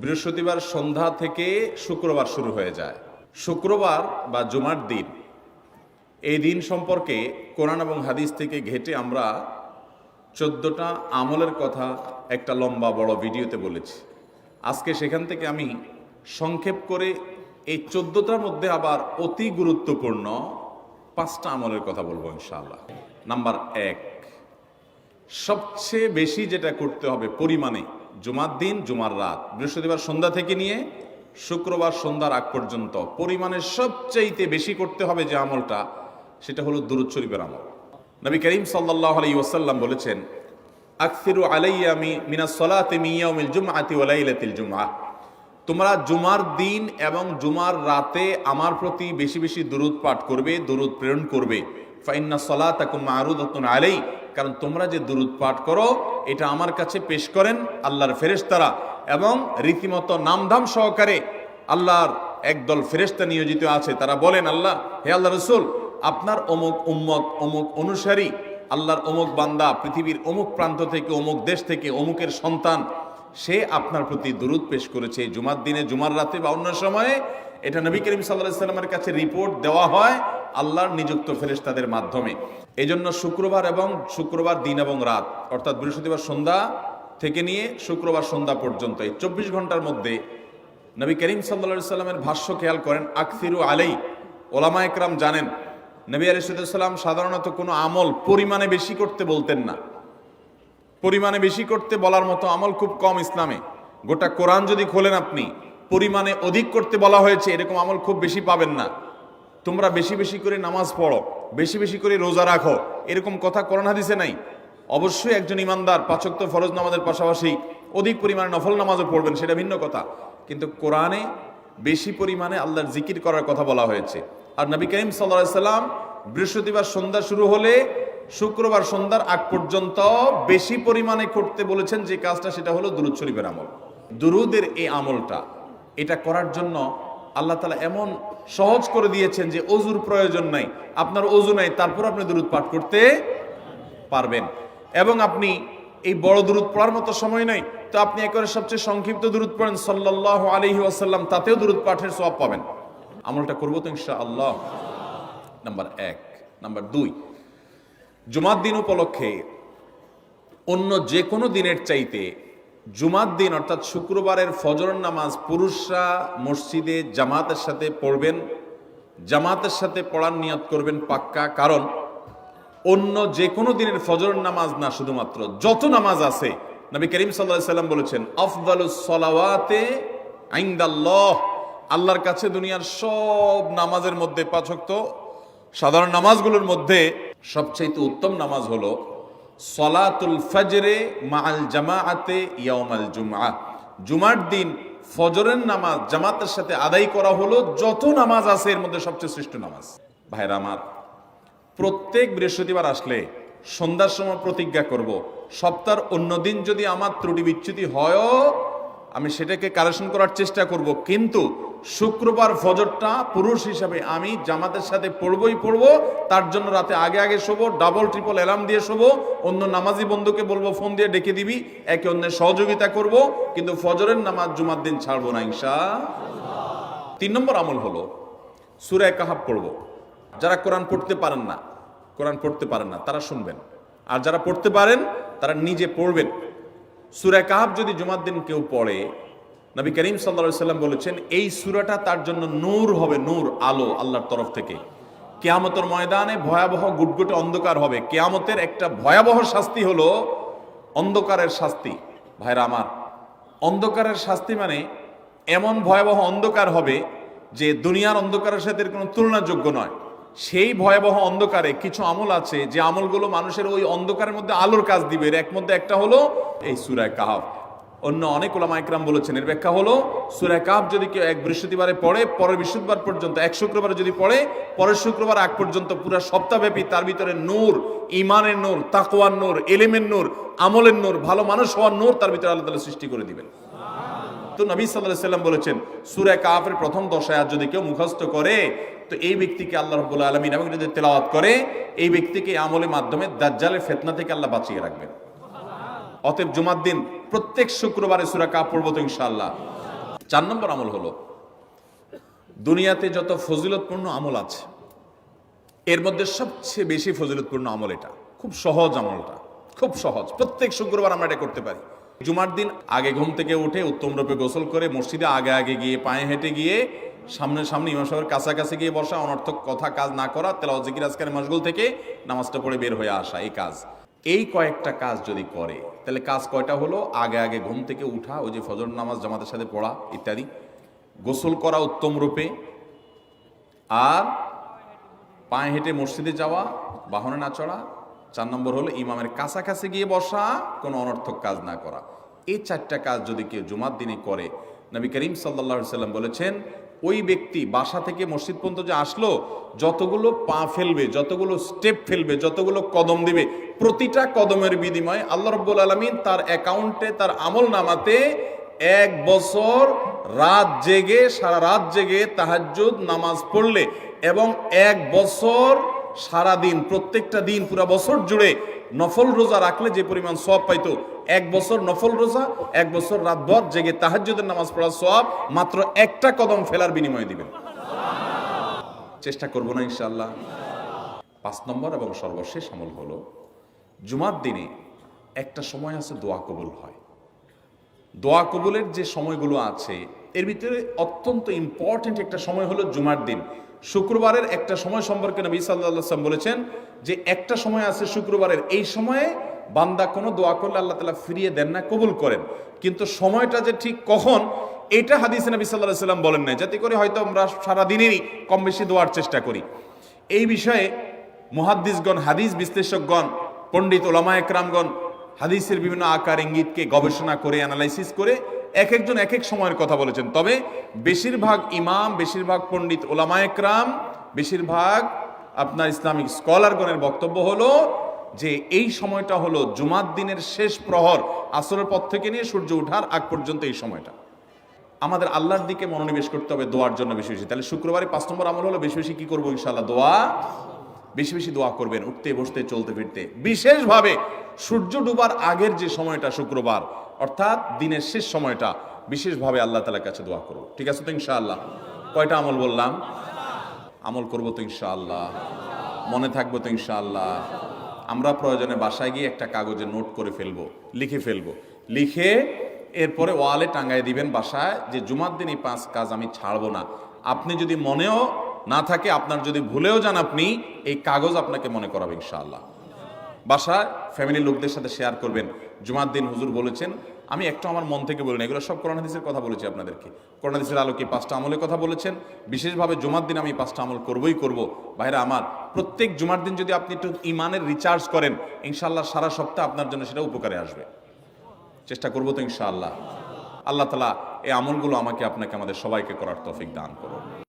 বৃহস্পতিবার সন্ধ্যা থেকে শুক্রবার শুরু হয়ে যায়। শুক্রবার বা জুমার দিন, এই দিন সম্পর্কে কোরআন এবং হাদিস থেকে ঘেঁটে আমরা 14টা আমলের কথা একটা লম্বা বড় ভিডিওতে বলেছি। আজকে সেখান থেকে আমি সংক্ষেপ করে এই 14টার মধ্যে আবার অতি গুরুত্বপূর্ণ 5টা আমলের কথা বলবো ইনশাআল্লাহ। নাম্বার 1, সবচেয়ে বেশি যেটা করতে হবে পরিমাণে, জুমার দিন জুমার রাত বৃহস্পতিবার সন্ধ্যা থেকে নিয়ে শুক্রবার সন্ধ্যার আগ পর্যন্ত পরিমাণে সবচাইতে বেশি করতে হবে যে আমলটা, সেটা হলো দুরূদ শরীফের আমল। নবী করিম সাল্লাল্লাহু আলাইহি ওয়াসাল্লাম বলেছেন, আকসিরু আলাইয়া মিনাস সালাতি মিন ইয়াউমিল জুমআতি ওয়া লাইলাতিল জুমআহ, তোমরা জুমার দিন এবং জুমার রাতে আমার প্রতি বেশি বেশি দুরূদ পাঠ করবে, দুরূদ প্রেরণ করবে। ফাইন্না সালাতাকুম মা'রুদাতুন আলাই, কারণ তোমরা যে দুরূদ পাঠ করো এটা আমার কাছে পেশ করেন আল্লাহর ফেরেশতারা, এবং রীতিমতো নামধাম সহকারে আল্লাহর একদল ফেরেশতা নিয়োজিত আছে। তারা বলেন, আল্লাহ, হে আল্লাহ রসুল, আপনার অমুক উম্মত, অমুক অনুসারী, আল্লাহর অমুক বান্দা পৃথিবীর অমুক প্রান্ত থেকে, অমুক দেশ থেকে, অমুকের সন্তান, সে আপনার প্রতি দুরূদ পেশ করেছে জুমার দিনে, জুমার রাতে বা অন্য সময়ে। এটা নবী করিম সাল্লাল্লাহু আলাইহি ওয়াসাল্লামের কাছে রিপোর্ট দেওয়া হয় আল্লাহর নিযুক্ত ফেরেশতাদের মাধ্যমে। এই জন্য শুক্রবার দিন এবং রাত, অর্থাৎ বৃহস্পতিবার সন্ধ্যা থেকে নিয়ে শুক্রবার সন্ধ্যা পর্যন্ত এই 24 ঘন্টার মধ্যে নবী করিম সাল্লাল্লাহু আলাইহি ওয়াসাল্লামের ভাষ্য খেয়াল করেন, আকসিরু আলাই। ওলামা একরাম জানেন, নবী আলাইহিস সালাম সাধারণত কোনো আমল পরিমাণে বেশি করতে বলতেন না। পরিমাণে বেশি করতে বলার মতো আমল খুব কম ইসলামে। গোটা কোরআন যদি খোলেন আপনি, পরিমাণে অধিক করতে বলা হয়েছে এরকম আমল খুব বেশি পাবেন না। তোমরা বেশি বেশি করে নামাজ পড়ো, বেশি বেশি করে রোজা রাখো, এরকম কথা কোরআন হাদিসে নাই। অবশ্যই একজন ইমানদার 5 ওয়াক্ত ফরজ নামাজের পাশাপাশি অধিক পরিমাণে নফল নামাজও পড়বেন, সেটা ভিন্ন কথা। কিন্তু কোরআনে বেশি পরিমাণে আল্লাহর জিকির করার কথা বলা হয়েছে। আর নবী করিম সাল্লাল্লাহু আলাইহি ওয়াসাল্লাম বৃহস্পতিবার সন্ধ্যা শুরু হলে শুক্রবার সন্ধ্যার আগ পর্যন্ত বেশি পরিমাণে করতে বলেছেন যে কাজটা, সেটা হলো দুরূদ শরীফের আমল। দুরূদের এই আমলটা, এটা করার জন্য আল্লাহ তাআলা এমন সহজ করে দিয়েছেন যে ওযুর প্রয়োজন নাই। আপনার ওযু নাই, তারপর আপনি দুরূদ পাঠ করতে পারবেন। এবং আপনি এই বড় দুরূদ পড়ার মতো সময় নাই, তো আপনি একেবারে সবচেয়ে সংক্ষিপ্ত দুরূদ পড়েন সাল্লাল্লাহু আলাইহি ওয়াসাল্লাম, তাতেও দুরূদ পাঠের সওয়াব পাবেন। আমলটা করবো তো ইনশাআল্লাহ। নাম্বার 1। নাম্বার 2, জুমার দিন উপলক্ষে অন্য যে কোনো দিনের চাইতে জুমার দিন অর্থাৎ শুক্রবারের ফজর নামাজ পুরুষরা মসজিদে জামাতের সাথে পড়বেন, জামাতের সাথে পড়ার নিয়ত করবেন পাক্কা। কারণ অন্য যে কোনো দিনের ফজর নামাজ না, শুধুমাত্র যত নামাজ আছে, নবী করিম সাল্লাল্লাহু আলাইহি ওয়াসাল্লাম বলেছেন, আফদালুস সালাওয়াতে ইনদাল্লাহ, আল্লাহর কাছে দুনিয়ার সব নামাজের মধ্যে 5 ওয়াক্ত সাধারণ নামাজগুলোর মধ্যে সবচেয়ে উত্তম নামাজ হলো সলাতুল ফজরে মাআল জামাআতে ইয়াউমাল জুমআহ, জুমার দিন ফজরের নামাজ জামাতের সাথে আদায় করা হলো যত নামাজ আছে এর মধ্যে সবচেয়ে শ্রেষ্ঠ নামাজ। ভাইরা আমার, প্রত্যেক বৃহস্পতিবার আসলে সন্ধ্যার সময় প্রতিজ্ঞা করব, সপ্তাহের অন্য দিন যদি আমার ত্রুটি বিচ্যুতি হয়ও আমি সেটাকে কারেকশন করার চেষ্টা করব, কিন্তু শুক্রবার ফজরটা পুরুষ হিসাবে আমি জামাতের সাথে পড়বই পড়বো। তার জন্য রাতে আগে আগে শোবো, ডাবল ট্রিপল অ্যালার্ম দিয়ে শোবো, অন্য নামাজি বন্ধুকে বলবো ফোন দিয়ে ডেকে দিবি, একে অন্যের সহযোগিতা করব, কিন্তু ফজরের নামাজ জুমার দিন ছাড়বো না ইনশাআল্লাহ। 3 নম্বর আমল হলো সূরা কাহাফ পড়বো। যারা কোরআন পড়তে পারেন না তারা শুনবেন, আর যারা পড়তে পারেন তারা নিজে পড়বেন। সূরা কাহাফ যদি জুমার দিন কেউ পড়ে, নবী করিম সাল্লাল্লাহু আলাইহি ওয়াসাল্লাম বলেছেন এই সূরাটা তার জন্য নূর হবে, নূর, আলো আল্লাহর তরফ থেকে। কিয়ামতের ময়দানে ভয়াবহ গুটগুটে অন্ধকার হবে। কিয়ামতের একটা ভয়াবহ শাস্তি হলো অন্ধকারের শাস্তি। ভাইরা আমার, অন্ধকারের শাস্তি মানে এমন ভয়াবহ অন্ধকার হবে যে দুনিয়ার অন্ধকারের সাথে কোনো তুলনাযোগ্য নয়। সেই ভয়াবহ অন্ধকারে কিছু আমল আছে যে আমলগুলো মানুষের ওই অন্ধকারের মধ্যে আলোর কাজ দিবে। এর মধ্যে একটা হলো এই সূরা কাহাফ। অন্য অনেক উলামা ইকরাম বলেছেন এর ব্যাখ্যা হলো সূরা কাহাফ যদি কেউ এক বৃহস্পতিবারে পড়ে, পরের বৃহস্পতিবার পর্যন্ত, এক শুক্রবারে যদি পড়ে, পরের শুক্রবার আগ পর্যন্ত পুরো সপ্তাহব্যাপী তার ভিতরে নূর, ঈমানের নূর, তাকওয়ার নূর, ইলমের নূর, আমলের নূর, ভালো মানুষ হওয়ার নূর তার ভিতরে আল্লাহ তাআলা সৃষ্টি করে দিবেন। তো নবী সাল্লাল্লাহু আলাইহি ওয়াসাল্লাম বলেছেন সূরা কাহাফের প্রথম 10 আয়াত যদি কেউ মুখস্থ করে, তো এই ব্যক্তিকে আল্লাহ রাব্বুল আলামিন এবং যদি তেলাওয়াত করে, এই ব্যক্তিকে আমলের মাধ্যমে দাজ্জালের ফিতনা থেকে আল্লাহ বাঁচিয়ে রাখবেন। অতএব জুমার দিন প্রত্যেক শুক্রবারে সূরা কাহাফ পড়ব তো ইনশাআল্লাহ। 4 নম্বর আমল হলো, দুনিয়াতে যত ফজিলতপূর্ণ আমল আছে এর মধ্যে সবচেয়ে বেশি ফজিলতপূর্ণ আমল এটা। খুব সহজ আমলটা, খুব সহজ, প্রত্যেক শুক্রবার আমরা এটা করতে পারি। জুমার দিন আগে ঘুম থেকে উঠে উত্তম রূপে গোসল করে মসজিদে আগে আগে গিয়ে পায়ে হেঁটে গিয়ে সামনে সামনে ইমাম সাহেবের কাছাকাছি গিয়ে বসা, অনর্থক কথা কাজ না করা, তেলাওয়াত জিকির আজকারের মশগুল থেকে নামাজটা পড়ে বের হয়ে আসা, এই কাজ, এই কয়েকটা কাজ যদি করে তাহলে কাজ কয়টা হলো? আগে আগে ঘুম থেকে উঠা, ওই যে ফজর নামাজ জামাতের সাথে পড়া ইত্যাদি, গোসল করা উত্তম রূপে, আর পায়ে হেঁটে মসজিদে যাওয়া, বাহনে না চড়া, 4 নম্বর হলো ইমামের কাছাকাছি গিয়ে বসা, কোনো অনর্থক কাজ না করা। এই 4টা কাজ যদি কেউ জুমার দিনে করে, নবী করিম সাল্লাল্লাহু আলাইহি সাল্লাম বলেছেন ওই ব্যক্তি বাসা থেকে মসজিদ পর্যন্ত যে আসলো, যতগুলো পা ফেলবে, যতগুলো স্টেপ ফেলবে, যতগুলো কদম দিবে, প্রতিটা কদমের বিনিময়ে আল্লাহ রাব্বুল আলামিন তার অ্যাকাউন্টে, তার আমল নামাতে 1 বছর রাত জেগে, সারা রাত জেগে তাহাজ্জুদ নামাজ পড়লে এবং 1 বছর সারা দিন, প্রত্যেকটা দিন পুরা বছর জুড়ে নফল রোজা রাখলে যে পরিমাণ সওয়াব পাইতো, 1 বছর নফল রোজা, 1 বছর রাতভর জেগে তাহাজ্জুদের নামাজ পড়ার সওয়াব মাত্র একটা কদম ফেলার বিনিময়ে দিবেন। চেষ্টা করব না ইনশাআল্লাহ। 5 নম্বর এবং সর্বশেষ আমল হলো, জুমার দিনে একটা সময় আছে দোয়া কবুল হয়। দোয়া কবুলের যে সময়গুলো আছে এর ভিতরে অত্যন্ত ইম্পর্টেন্ট একটা সময় হলো জুমার দিন। শুক্রবারের একটা সময় সম্পর্কে নবী সাল্লাল্লাহু আলাইহি ওয়াসাল্লাম বলেছেন যে একটা সময় আছে শুক্রবারের, এই সময়ে বান্দা কোনো দোয়া করলে আল্লাহ তাআলা ফিরিয়ে দেন না, কবুল করেন। কিন্তু সময়টা যে ঠিক কখন, এটা হাদিসে নবী সাল্লাল্লাহু আলাইহি ওয়াসাল্লাম বলেন নাই, যাতে করে হয়তো আমরা সারা দিনেরই কম বেশি দোয়ার চেষ্টা করি। এই বিষয়ে মুহাদ্দিসগণ, হাদিস বিশ্লেষকগণ, পণ্ডিত ওলামায়ে কেরামগণ হাদিসের বিভিন্ন আকার ইঙ্গিতকে গবেষণা করে, অ্যানালাইসিস করে এক একজন এক এক সময়ের কথা বলেছেন। তবে বেশিরভাগ ইমাম, বেশিরভাগ পণ্ডিত ওলামায়ে কেরাম, বেশিরভাগ আপনার ইসলামিক স্কলারগণের বক্তব্য হলো যে এই সময়টা হলো জুমার দিনের শেষ প্রহর, আসরের পর থেকে নিয়ে সূর্য ওঠার আগ পর্যন্ত এই সময়টা। আমাদের আল্লাহর দিকে মনোনিবেশ করতে হবে দোয়ার জন্য বেশি বেশি। তাহলে শুক্রবারে 5 নম্বর আমল হলো বেশি বেশি কি করবো ইনশাআল্লাহ? দোয়া, বেশি বেশি দোয়া করবেন, উঠতে বসতে চলতে ফিরতে। বিশেষভাবে সূর্য ডুবার আগের যে সময়টা শুক্রবার, অর্থাৎ দিনের শেষ সময়টা, বিশেষভাবে আল্লাহ তাআলার কাছে দোয়া করব। ঠিক আছে তো ইনশাআল্লাহ? কয়টা আমল বললাম? আমল করবো তো ইনশাআল্লাহ? মনে থাকবো তো ইনশাআল্লাহ? আমরা প্রয়োজনে বাসায় গিয়ে একটা কাগজে নোট করে ফেলবো, লিখে ফেলবো, লিখে এরপরে ওয়ালে টাঙ্গায় দিবেন বাসায় যে জুমার দিন এই 5 কাজ আমি ছাড়বো না। আপনি যদি মনেও না থাকে, আপনার যদি ভুলেও যান, আপনি এই কাগজ আপনাকে মনে করাবে ইনশাআল্লাহ। বাসায় ফ্যামিলির লোকদের সাথে শেয়ার করবেন, জুমার দিন হুজুর বলেছেন, আমি একটু আমার মন থেকে বলি না, এগুলো সব কোরআন হাদিসের কথা বলেছি আপনাদেরকে। কোরআন হাদিসের আলোকে 5টা আমলের কথা বলেছেন, বিশেষভাবে জুমার দিন আমি 5টা আমল করবই করব। ভাইরা আমার, প্রত্যেক জুমার দিন যদি আপনি একটু ইমানের রিচার্জ করেন, ইনশাআল্লাহ সারা সপ্তাহ আপনার জন্য সেটা উপকারে আসবে। চেষ্টা করবো তো ইনশাআল্লাহ? আল্লাহ তাআলা এই আমলগুলো আমাকে, আপনাকে, আমাদের সবাইকে করার তৌফিক দান করুন।